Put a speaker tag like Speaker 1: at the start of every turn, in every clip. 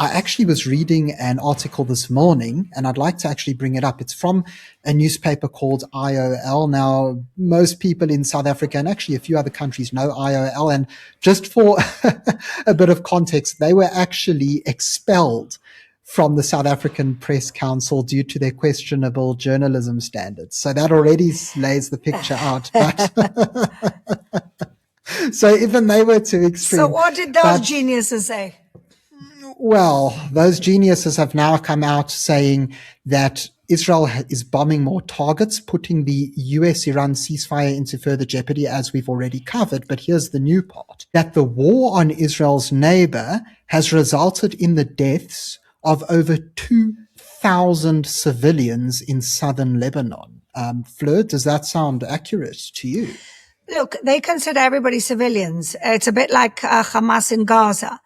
Speaker 1: I actually was reading an article this morning, and I'd like to actually bring it up. It's from a newspaper called IOL. Now, most people in South Africa and actually a few other countries know IOL. And just for a bit of context, they were actually expelled from the South African Press Council due to their questionable journalism standards. So that already lays the picture out. But so even they were too extreme.
Speaker 2: So what did those geniuses say?
Speaker 1: Well, those geniuses have now come out saying that Israel is bombing more targets, putting the US-Iran ceasefire into further jeopardy, as we've already covered. But here's the new part, that the war on Israel's neighbor has resulted in the deaths of over 2,000 civilians in southern Lebanon. Fleur, does that sound accurate to you?
Speaker 2: Look, they consider everybody civilians. It's a bit like Hamas in Gaza.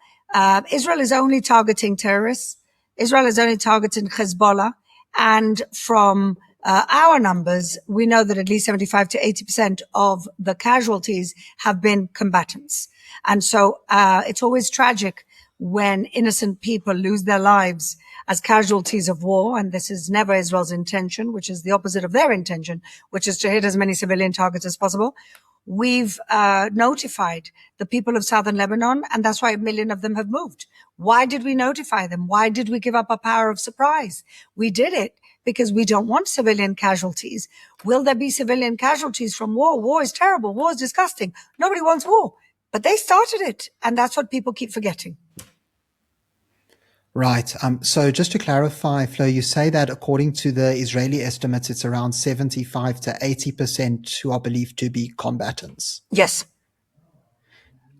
Speaker 2: Israel is only targeting terrorists. Israel is only targeting Hezbollah. And from our numbers, we know that at least 75 to 80% of the casualties have been combatants. And so it's always tragic when innocent people lose their lives as casualties of war. And this is never Israel's intention, which is the opposite of their intention, which is to hit as many civilian targets as possible. We've notified the people of southern Lebanon, and that's why 1 million of them have moved. Why did we notify them? Why did we give up our power of surprise? We did it because we don't want civilian casualties. Will there be civilian casualties from war? War is terrible. War is disgusting. Nobody wants war. But they started it, and that's what people keep forgetting.
Speaker 1: Right. So just to clarify, Flo, you say that according to the Israeli estimates, it's around 75 to 80% who are believed to be combatants.
Speaker 2: Yes.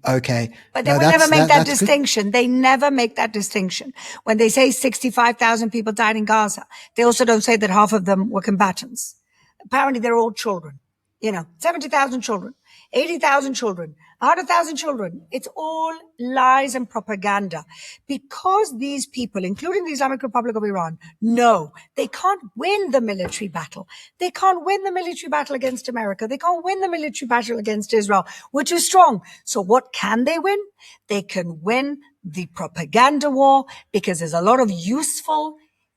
Speaker 1: Okay.
Speaker 2: But they will never make that distinction. They never make that distinction. When they say 65,000 people died in Gaza, they also don't say that half of them were combatants. Apparently they're all children. 70,000 children, 80,000 children, 100,000 children. It's all lies and propaganda because these people, including the Islamic Republic of Iran, know they can't win the military battle. They can't win the military battle against America. They can't win the military battle against Israel. We're too strong. So what can they win? They can win the propaganda war because there's a lot of useful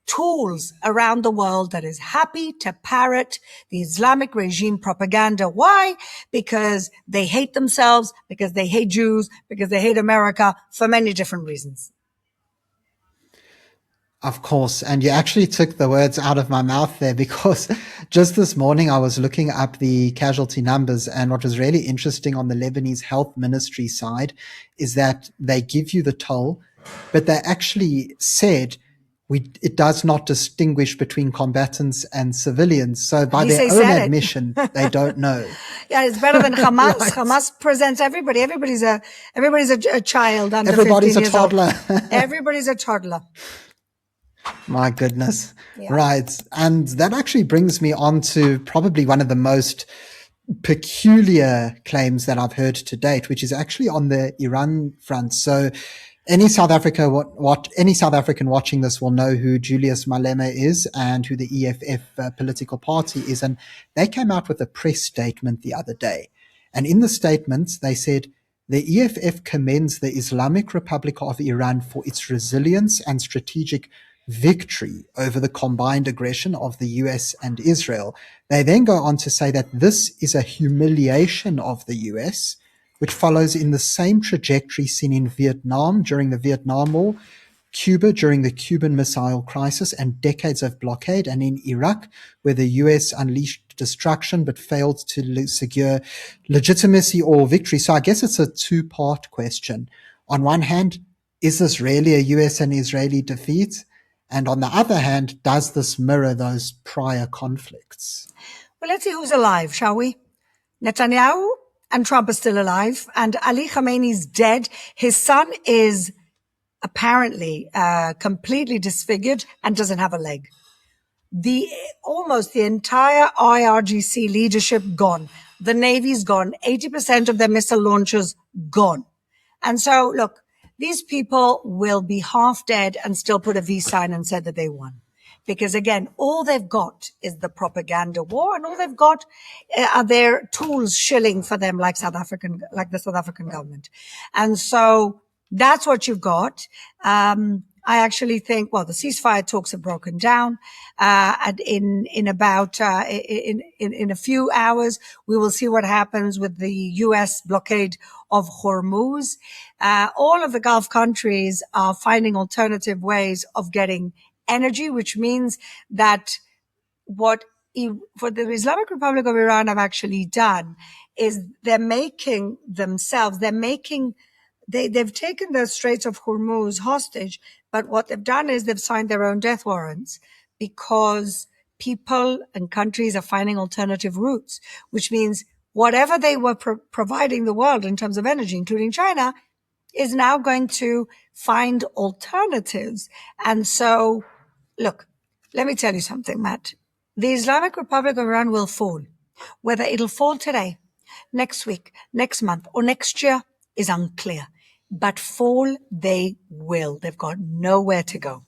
Speaker 2: tools around the world that is happy to parrot the Islamic regime propaganda. Why? Because they hate themselves, because they hate Jews, because they hate America, for many different reasons.
Speaker 1: Of course. And you actually took the words out of my mouth there, because just this morning I was looking up the casualty numbers, and what was really interesting on the Lebanese health ministry side is that they give you the toll, but they actually said it does not distinguish between combatants and civilians. So by their own admission, they don't know.
Speaker 2: Yeah, it's better than Hamas. Right. Hamas presents everybody. Everybody's a child under 15
Speaker 1: Everybody's a
Speaker 2: years
Speaker 1: toddler.
Speaker 2: Old. Everybody's a toddler.
Speaker 1: My goodness.
Speaker 2: Yeah.
Speaker 1: Right. And that actually brings me on to probably one of the most peculiar claims that I've heard to date, which is actually on the Iran front. So any South African watching this will know who Julius Malema is and who the EFF political party is. And they came out with a press statement the other day. And in the statement, they said, the EFF commends the Islamic Republic of Iran for its resilience and strategic victory over the combined aggression of the US and Israel. They then go on to say that this is a humiliation of the US, which follows in the same trajectory seen in Vietnam during the Vietnam War, Cuba during the Cuban Missile Crisis and decades of blockade, and in Iraq, where the US unleashed destruction but failed to secure legitimacy or victory. So I guess it's a two-part question. On one hand, is this really a US and Israeli defeat? And on the other hand, does this mirror those prior conflicts?
Speaker 2: Well, let's see who's alive, shall we? Netanyahu and Trump are still alive, and Ali Khamenei's dead. His son is apparently completely disfigured and doesn't have a leg. Almost the entire IRGC leadership gone. The Navy's gone. 80% of their missile launchers gone. And so, look, these people will be half dead and still put a V sign and said that they won. Because again, all they've got is the propaganda war, and all they've got are their tools shilling for them like the South African government. And so that's what you've got. I actually think, well, the ceasefire talks have broken down, and in about, in a few hours, we will see what happens with the US blockade of Hormuz. All of the Gulf countries are finding alternative ways of getting energy, which means that what for the Islamic Republic of Iran have actually done is they've taken the Straits of Hormuz hostage, but what they've done is they've signed their own death warrants because people and countries are finding alternative routes, which means whatever they were providing the world in terms of energy, including China, is now going to find alternatives. And so, look, let me tell you something, Matt. The Islamic Republic of Iran will fall. Whether it'll fall today, next week, next month, or next year is unclear. But fall they will. They've got nowhere to go.